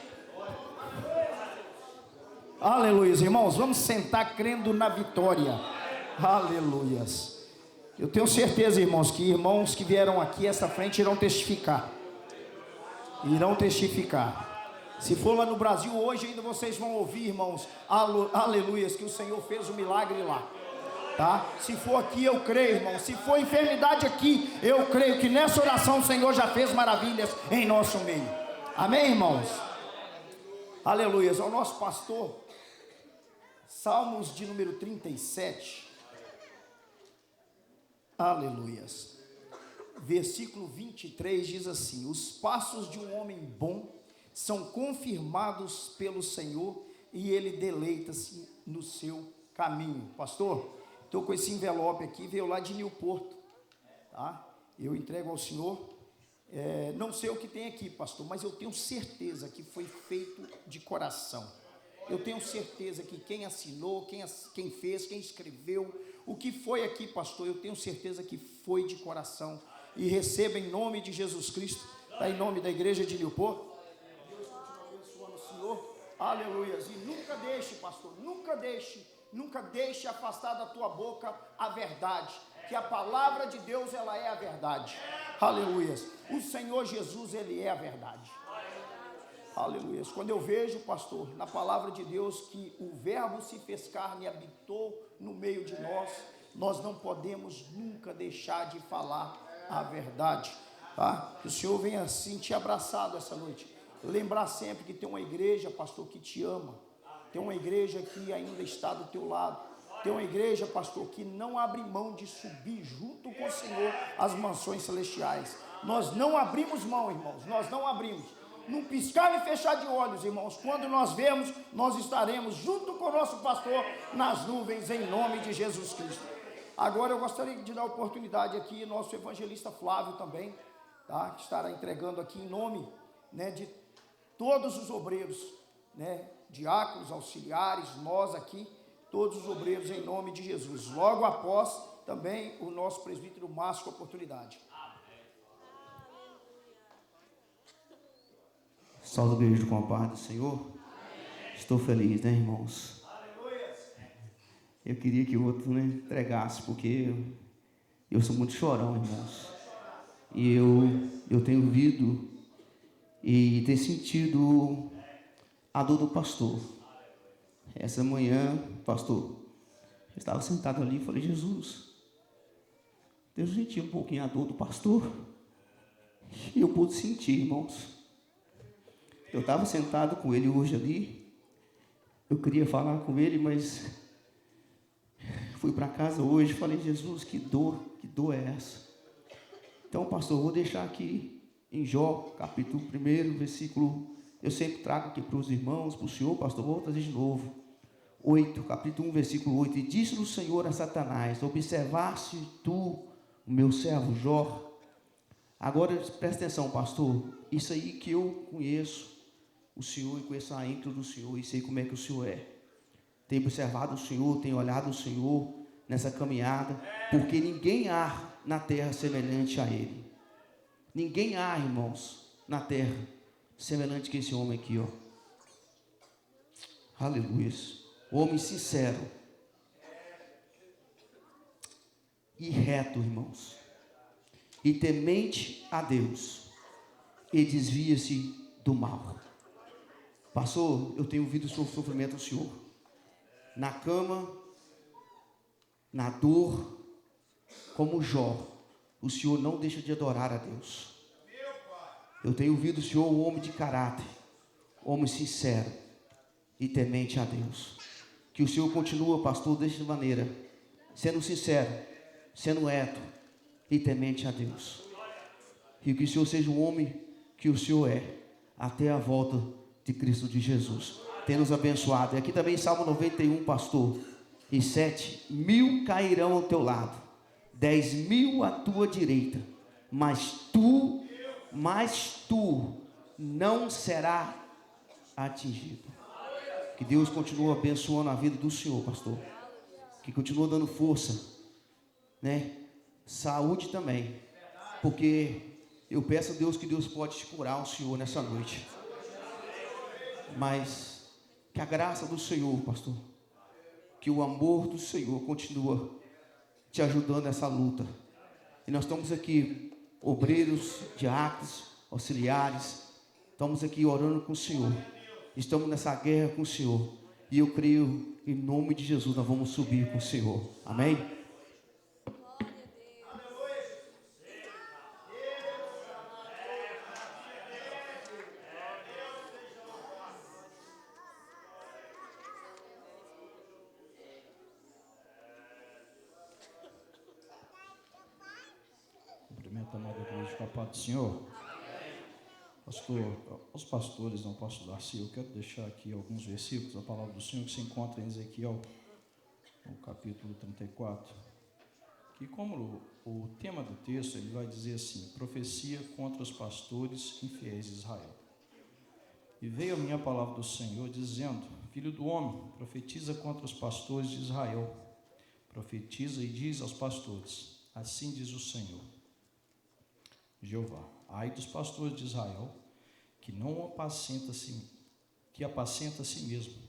Aleluia, irmãos, vamos sentar crendo na vitória. Aleluias. Eu tenho certeza, irmãos que vieram aqui essa frente irão testificar. Irão testificar. Se for lá no Brasil hoje, ainda vocês vão ouvir, irmãos, aleluias, que o Senhor fez um milagre lá, tá? Se for aqui, eu creio, irmão. Se for enfermidade aqui, eu creio que nessa oração o Senhor já fez maravilhas em nosso meio. Amém, irmãos? Aleluias. Ao nosso pastor, Salmos de número 37, aleluias, versículo 23 diz assim: os passos de um homem bom são confirmados pelo Senhor, e ele deleita-se no seu caminho. Pastor, estou com esse envelope aqui, veio lá de Newport, tá? Eu entrego ao senhor, não sei o que tem aqui, pastor, mas eu tenho certeza que foi feito de coração. Eu tenho certeza que quem assinou, quem fez, quem escreveu, o que foi aqui, pastor, eu tenho certeza que foi de coração. E receba em nome de Jesus Cristo, tá, em nome da igreja de Newport. Deus continua abençoando o senhor. Aleluias. E nunca deixe, pastor, nunca deixe afastar da tua boca a verdade, que a palavra de Deus, ela é a verdade. Aleluias. O Senhor Jesus, ele é a verdade. Aleluia. Quando eu vejo, pastor, na palavra de Deus, que o verbo se fez carne e habitou no meio de nós, nós não podemos nunca deixar de falar a verdade, tá? Que o Senhor venha assim te abraçado essa noite, lembrar sempre que tem uma igreja, pastor, que te ama, tem uma igreja que ainda está do teu lado, tem uma igreja, pastor, que não abre mão de subir junto com o Senhor as mansões celestiais. Nós não abrimos mão, irmãos, nós não abrimos. Num piscar e fechar de olhos, irmãos, quando nós vemos, nós estaremos junto com o nosso pastor nas nuvens, em nome de Jesus Cristo. Agora eu gostaria de dar a oportunidade aqui, nosso evangelista Flávio também, tá? Que estará entregando aqui em nome, né, de todos os obreiros, né, diáconos, auxiliares, nós aqui, todos os obreiros em nome de Jesus. Logo após também o nosso presbítero Márcio com a oportunidade. Salve a igreja com a paz do Senhor. Amém. Estou feliz, né, irmãos? Aleluia. Eu queria que o outro, né, entregasse, porque eu sou muito chorão, irmãos. E eu tenho ouvido e tenho sentido a dor do pastor. Essa manhã, pastor, eu estava sentado ali e falei: Jesus, Deus sentiu um pouquinho a dor do pastor. E eu pude sentir, irmãos. Eu estava sentado com ele hoje ali, eu queria falar com ele, mas fui para casa hoje e falei: Jesus, que dor é essa? Então, pastor, vou deixar aqui em Jó, capítulo 1, versículo, eu sempre trago aqui para os irmãos, para o senhor, pastor, vou trazer de novo, 8, capítulo 1, versículo 8, e disse o Senhor a Satanás: observaste tu o meu servo Jó? Agora, presta atenção, pastor, isso aí que eu conheço o Senhor e conheço a íntimo do Senhor e sei como é que o Senhor é. Tenho observado o Senhor, tenho olhado o Senhor nessa caminhada, porque ninguém há na terra semelhante a Ele. Ninguém há, irmãos, na terra semelhante que esse homem aqui, ó. Aleluia. O homem sincero e reto, irmãos, e temente a Deus, e desvia-se do mal. Pastor, eu tenho ouvido o seu sofrimento do Senhor. Na cama, na dor, como Jó, o Senhor não deixa de adorar a Deus. Eu tenho ouvido o Senhor, um homem de caráter, homem sincero e temente a Deus. Que o Senhor continua, pastor, desta maneira, sendo sincero, sendo reto e temente a Deus. E que o Senhor seja o homem que o Senhor é, até a volta de Cristo de Jesus. Tem nos abençoado. E aqui também Salmo 91, pastor: e 7.000 cairão ao teu lado, 10.000 à tua direita, mas tu não será atingido. Que Deus continue abençoando a vida do Senhor, pastor. que continua dando força, né? Saúde também, porque eu peço a Deus que Deus pode te curar, o Senhor, nessa noite. Mas que a graça do Senhor, pastor, que o amor do Senhor continua te ajudando nessa luta. E nós estamos aqui, obreiros, diáconos, auxiliares, estamos aqui orando com o Senhor. Estamos nessa guerra com o Senhor. E eu creio, em nome de Jesus, nós vamos subir com o Senhor. Amém? Cumprimento a amada igreja com a paz do Senhor. Pastor, os pastores, não posso dar se eu quero deixar aqui alguns versículos da palavra do Senhor que se encontra em Ezequiel, no capítulo 34, que como o tema do texto, ele vai dizer assim: profecia contra os pastores infiéis de Israel. E veio a minha palavra do Senhor dizendo: filho do homem, profetiza contra os pastores de Israel. Profetiza e diz aos pastores: assim diz o Senhor Jeová: ai dos pastores de Israel, que apacenta a si mesmo.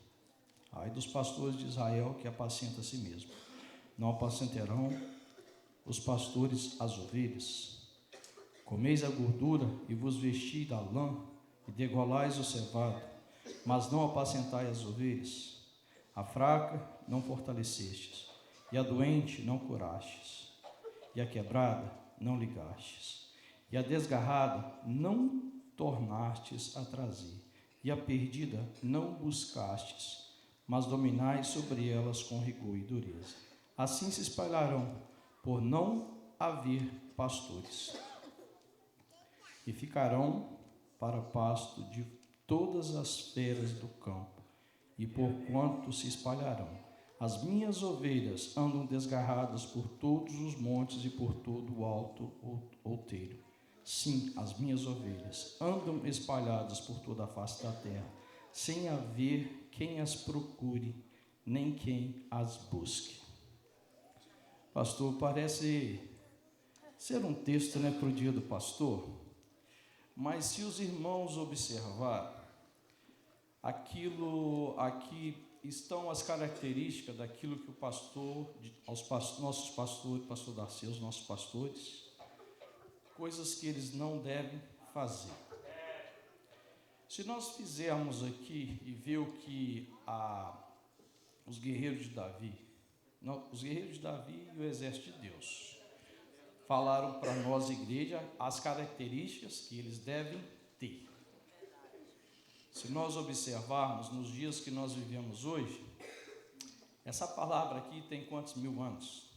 Ai dos pastores de Israel, que apacenta a si mesmo. Não apacentarão os pastores as ovelhas. Comeis a gordura e vos vestis da lã, e degolais o cevado, mas não apacentai as ovelhas. A fraca não fortalecestes, e a doente não curastes, e a quebrada não ligastes, e a desgarrada não tornastes a trazer, e a perdida não buscastes, mas dominais sobre elas com rigor e dureza. Assim se espalharão, por não haver pastores, e ficarão para pasto de todas as feras do campo, e porquanto se espalharão. As minhas ovelhas andam desgarradas por todos os montes e por todo o alto outeiro. Sim, as minhas ovelhas andam espalhadas por toda a face da terra, sem haver quem as procure, nem quem as busque. Pastor, parece ser um texto, né, para o dia do pastor, mas se os irmãos observar, aqui estão as características daquilo que o pastor, nossos pastores, pastor Darcy, os nossos pastores, coisas que eles não devem fazer. Se nós fizermos aqui e ver o que os guerreiros de Davi e o exército de Deus falaram para nós, igreja, as características que eles devem ter. Se nós observarmos nos dias que nós vivemos hoje, essa palavra aqui tem quantos mil anos?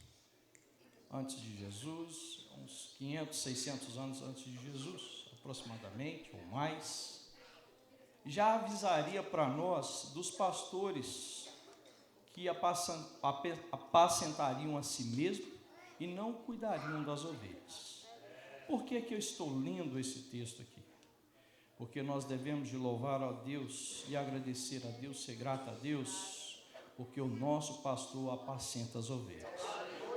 Antes de Jesus, uns 500, 600 anos antes de Jesus, aproximadamente, ou mais, já avisaria para nós dos pastores que apacentariam a si mesmo e não cuidariam das ovelhas. Por que eu estou lendo esse texto aqui? Porque nós devemos de louvar a Deus e agradecer a Deus, ser grato a Deus, porque o nosso pastor apacenta as ovelhas.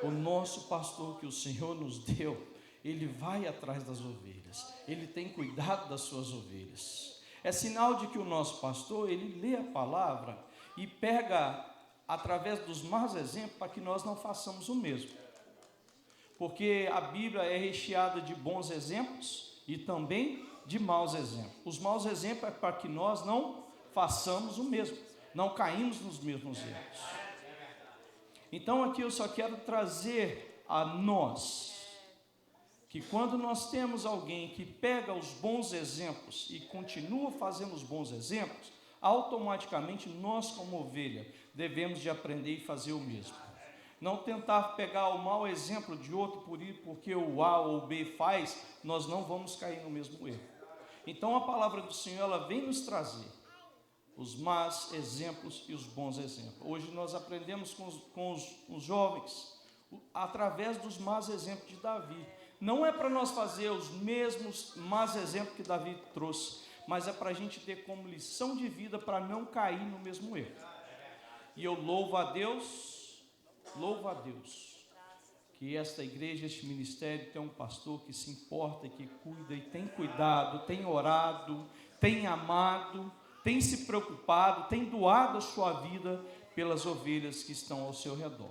O nosso pastor que o Senhor nos deu, ele vai atrás das ovelhas, ele tem cuidado das suas ovelhas. É sinal de que o nosso pastor, ele lê a palavra e pega através dos maus exemplos para que nós não façamos o mesmo. Porque a Bíblia é recheada de bons exemplos e também de maus exemplos. Os maus exemplos é para que nós não façamos o mesmo, não caímos nos mesmos erros. Então aqui eu só quero trazer a nós, que quando nós temos alguém que pega os bons exemplos e continua fazendo os bons exemplos, automaticamente nós como ovelha devemos de aprender e fazer o mesmo. Não tentar pegar o mau exemplo de outro porque o A ou o B faz, nós não vamos cair no mesmo erro. Então a palavra do Senhor, ela vem nos trazer os maus exemplos e os bons exemplos. Hoje nós aprendemos com os jovens, através dos maus exemplos de Davi. Não é para nós fazer os mesmos maus exemplos que Davi trouxe, mas é para a gente ter como lição de vida para não cair no mesmo erro. E eu louvo a Deus Louvo a Deus que esta igreja, este ministério tem um pastor que se importa, que cuida e tem cuidado, tem orado, tem amado, tem se preocupado, tem doado a sua vida pelas ovelhas que estão ao seu redor.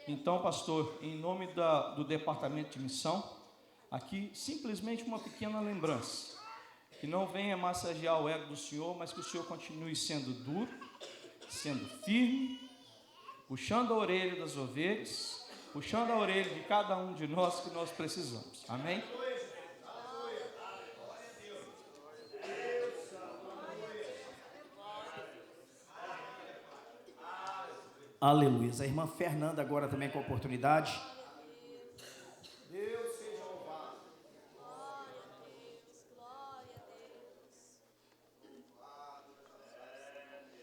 Então, pastor, em nome do departamento de missão, aqui simplesmente uma pequena lembrança, que não venha massagear o ego do senhor, mas que o senhor continue sendo duro, sendo firme, puxando a orelha das ovelhas, puxando a orelha de cada um de nós que nós precisamos. Amém? Aleluia. A irmã Fernanda agora também com a oportunidade. Deus seja louvado.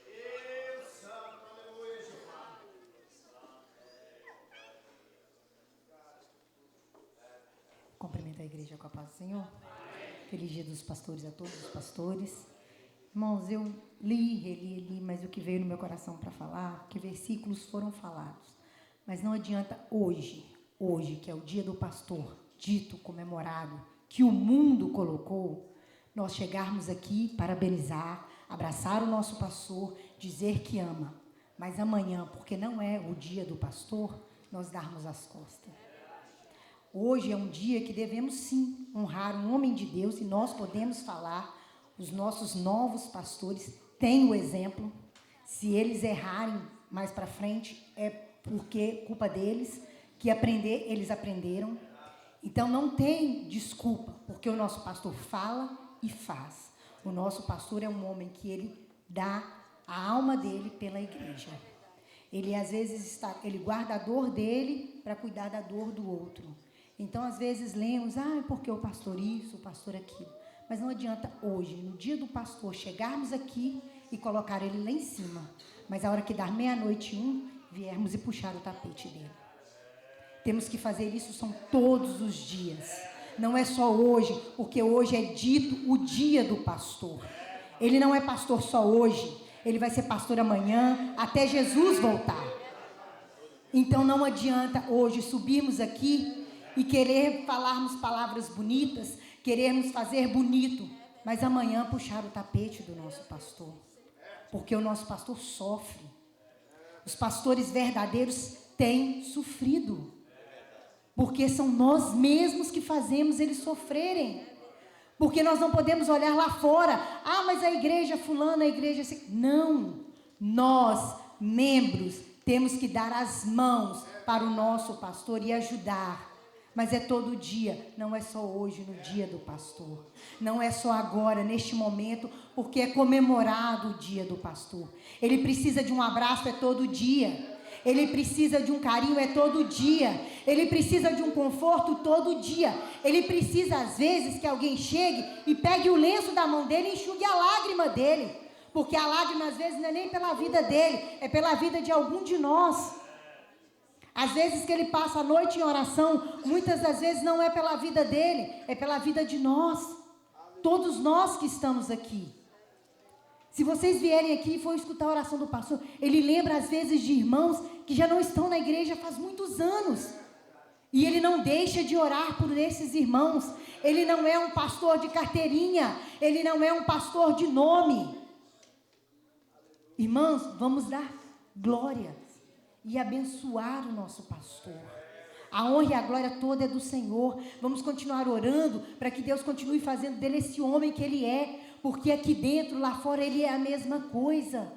Deus santo, aleluia, Jeová. Cumprimento a igreja com a paz do Senhor. Feliz dia dos pastores a todos os pastores. Irmãos, eu reli, mas o que veio no meu coração para falar, que versículos foram falados. Mas não adianta hoje, que é o dia do pastor, dito, comemorado, que o mundo colocou, nós chegarmos aqui, parabenizar, abraçar o nosso pastor, dizer que ama. Mas amanhã, porque não é o dia do pastor, nós darmos as costas. Hoje é um dia que devemos sim honrar um homem de Deus e nós podemos falar. Os nossos novos pastores têm o exemplo. Se eles errarem mais para frente, é porque culpa deles, que eles aprenderam. Então não tem desculpa, porque o nosso pastor fala e faz. O nosso pastor é um homem que ele dá a alma dele pela igreja. Ele às vezes ele guarda a dor dele para cuidar da dor do outro. Então às vezes lemos, porque o pastor isso, o pastor aquilo. Mas não adianta hoje, no dia do pastor, chegarmos aqui e colocar ele lá em cima. Mas a hora que dar 00:01, viermos e puxar o tapete dele. Temos que fazer isso, são todos os dias. Não é só hoje, porque hoje é dito o dia do pastor. Ele não é pastor só hoje, ele vai ser pastor amanhã, até Jesus voltar. Então não adianta hoje subirmos aqui e querer falarmos palavras bonitas, queremos fazer bonito, mas amanhã puxar o tapete do nosso pastor, porque o nosso pastor sofre. Os pastores verdadeiros têm sofrido, porque são nós mesmos que fazemos eles sofrerem, porque nós não podemos olhar lá fora, mas a igreja fulana, a igreja... Não, nós, membros, temos que dar as mãos para o nosso pastor e ajudar. Mas é todo dia, não é só hoje, no dia do pastor. Não é só agora, neste momento, porque é comemorado o dia do pastor. Ele precisa de um abraço, é todo dia. Ele precisa de um carinho, é todo dia. Ele precisa de um conforto, todo dia. Ele precisa, às vezes, que alguém chegue e pegue o lenço da mão dele e enxugue a lágrima dele. Porque a lágrima, às vezes, não é nem pela vida dele, é pela vida de algum de nós. Às vezes que ele passa a noite em oração, muitas das vezes não é pela vida dele, é pela vida de nós. Todos nós que estamos aqui. Se vocês vierem aqui e for escutar a oração do pastor, ele lembra às vezes de irmãos que já não estão na igreja faz muitos anos. E ele não deixa de orar por esses irmãos. Ele não é um pastor de carteirinha, ele não é um pastor de nome. Irmãos, vamos dar glória e abençoar o nosso pastor. A honra e a glória toda é do Senhor. Vamos continuar orando para que Deus continue fazendo dele esse homem que ele é, porque aqui dentro, lá fora, ele é a mesma coisa.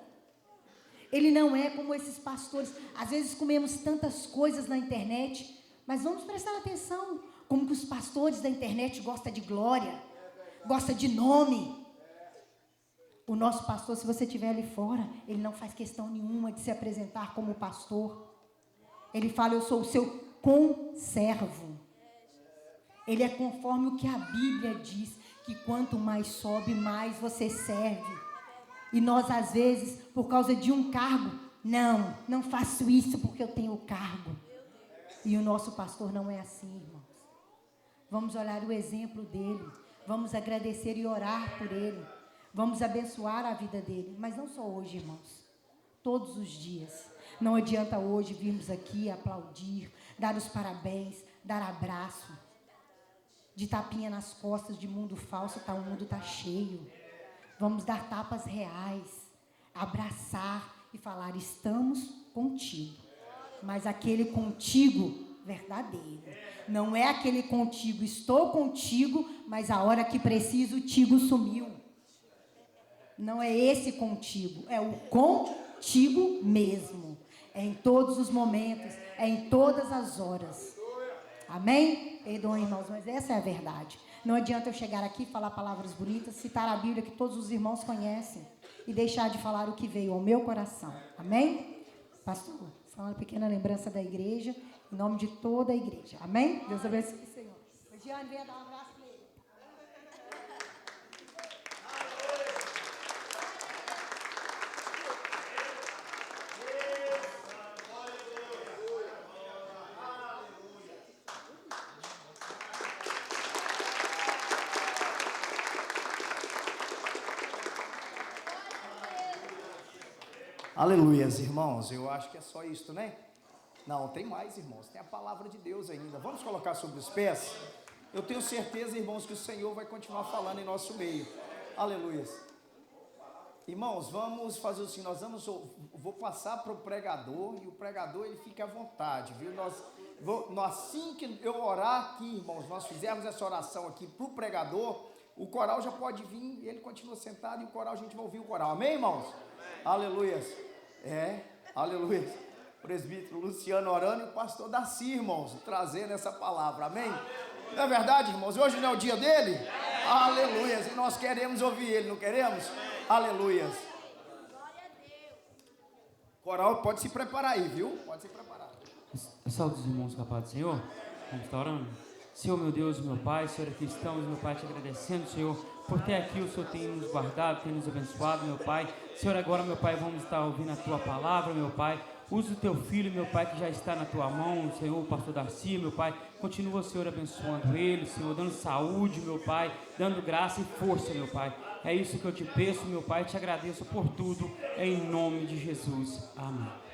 Ele não é como esses pastores. Às vezes comemos tantas coisas na internet, mas vamos prestar atenção como que os pastores da internet gostam de glória, gostam de nome. O nosso pastor, se você estiver ali fora, ele não faz questão nenhuma de se apresentar como pastor. Ele fala, eu sou o seu conservo. Ele é conforme o que a Bíblia diz, que quanto mais sobe, mais você serve. E nós, às vezes, por causa de um cargo, não faço isso porque eu tenho o cargo. E o nosso pastor não é assim, irmãos. Vamos olhar o exemplo dele, vamos agradecer e orar por ele. Vamos abençoar a vida dele, mas não só hoje, irmãos. Todos os dias. Não adianta hoje virmos aqui aplaudir, dar os parabéns, dar abraço, de tapinha nas costas, de mundo falso, o mundo está cheio. Vamos dar tapas reais, abraçar e falar, estamos contigo. Mas aquele contigo verdadeiro. Não é aquele contigo, estou contigo, mas a hora que preciso, o tigo sumiu. Não é esse contigo, é o contigo mesmo. É em todos os momentos, é em todas as horas. Amém? Perdoem, irmãos, mas essa é a verdade. Não adianta eu chegar aqui e falar palavras bonitas, citar a Bíblia que todos os irmãos conhecem e deixar de falar o que veio ao meu coração. Amém? Pastor, só uma pequena lembrança da igreja, em nome de toda a igreja. Amém? Deus abençoe, Senhor. O Giane, venha dar um abraço para ele. Aleluias, irmãos. Eu acho que é só isso, né? Não, tem mais, irmãos. Tem a palavra de Deus ainda. Vamos colocar sobre os pés? Eu tenho certeza, irmãos, que o Senhor vai continuar falando em nosso meio. Aleluias. Irmãos, vamos fazer assim, vou passar para o pregador, e o pregador, ele fica à vontade, viu? Assim que eu orar aqui, irmãos, nós fizermos essa oração aqui para o pregador, o coral já pode vir, ele continua sentado, e o coral, a gente vai ouvir o coral. Amém, irmãos? Aleluias. Aleluia. Presbítero Luciano orando e o pastor Darcy, irmãos, trazendo essa palavra, amém? Não é verdade, irmãos? Hoje não é o dia dele? Aleluias. E nós queremos ouvir ele, não queremos? Aleluias. Coral, pode se preparar aí, viu? Pode se preparar. Saúde os irmãos, capaz do Senhor. Vamos estar orando? Senhor, meu Deus, meu Pai, Senhor, aqui estamos, meu Pai, te agradecendo, Senhor, por ter aqui o Senhor tem nos guardado, tem nos abençoado, meu Pai. Senhor, agora, meu Pai, vamos estar ouvindo a Tua palavra, meu Pai. Usa o Teu Filho, meu Pai, que já está na Tua mão, Senhor, o pastor Darcy, meu Pai. Continua, Senhor, abençoando ele, Senhor, dando saúde, meu Pai, dando graça e força, meu Pai. É isso que eu te peço, meu Pai, te agradeço por tudo, em nome de Jesus. Amém.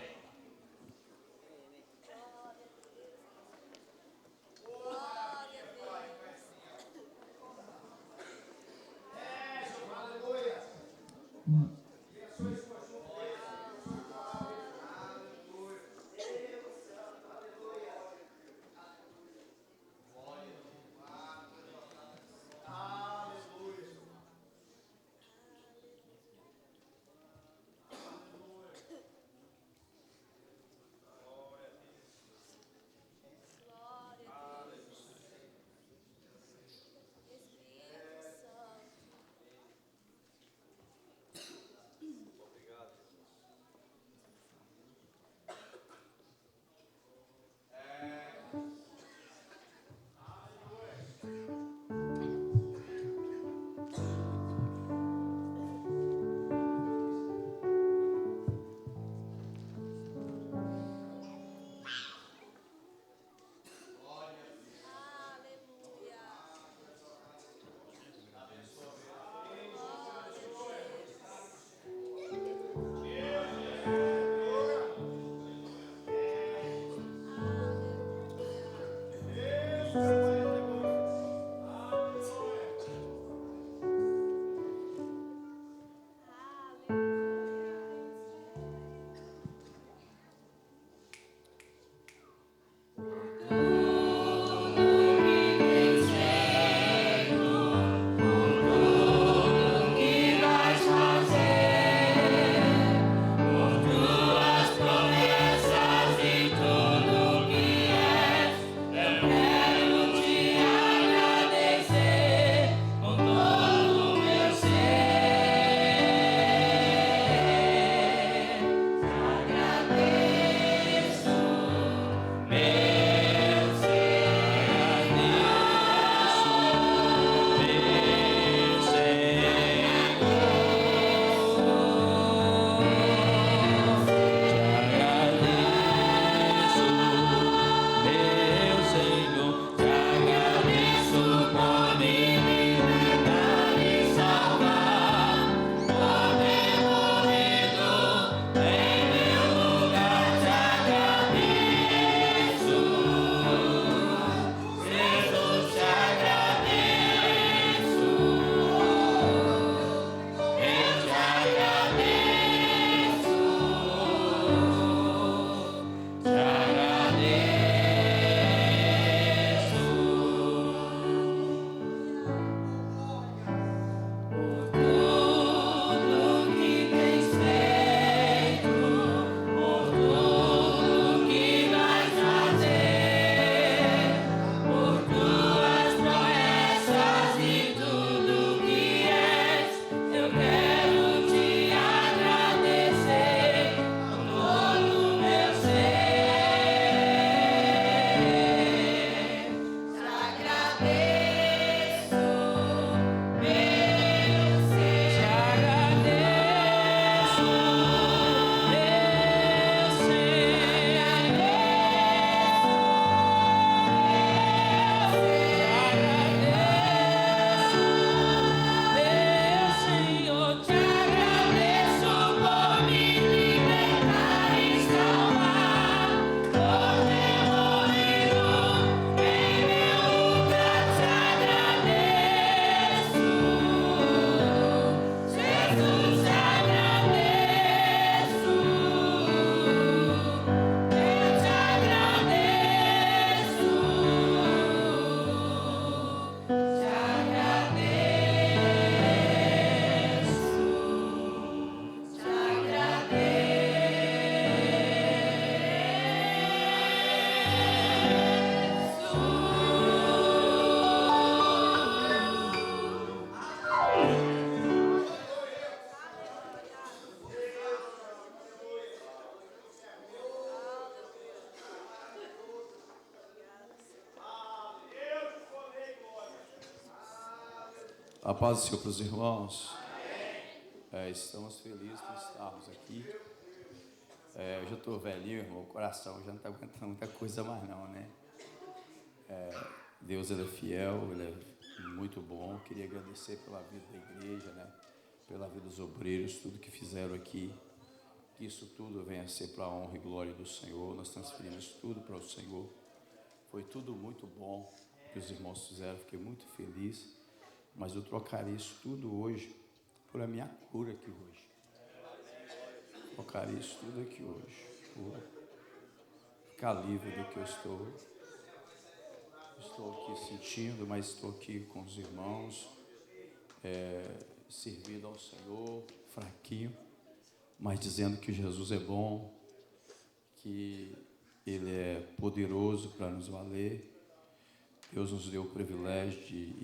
A paz do Senhor para os irmãos. Estamos felizes por estarmos aqui. Eu já estou velhinho, irmão, o coração já não está aguentando muita coisa mais não, né? Deus, Ele é fiel, Ele é muito bom. Queria agradecer pela vida da igreja, né? Pela vida dos obreiros, tudo que fizeram aqui. Que isso tudo venha a ser para a honra e glória do Senhor. Nós transferimos tudo para o Senhor. Foi tudo muito bom que os irmãos fizeram, fiquei muito feliz. Mas eu trocaria isso tudo hoje por a minha cura aqui hoje. Trocaria isso tudo aqui hoje por ficar livre do que eu estou. Estou aqui sentindo, mas estou aqui com os irmãos, servindo ao Senhor, fraquinho, mas dizendo que Jesus é bom, que Ele é poderoso para nos valer. Deus nos deu o privilégio de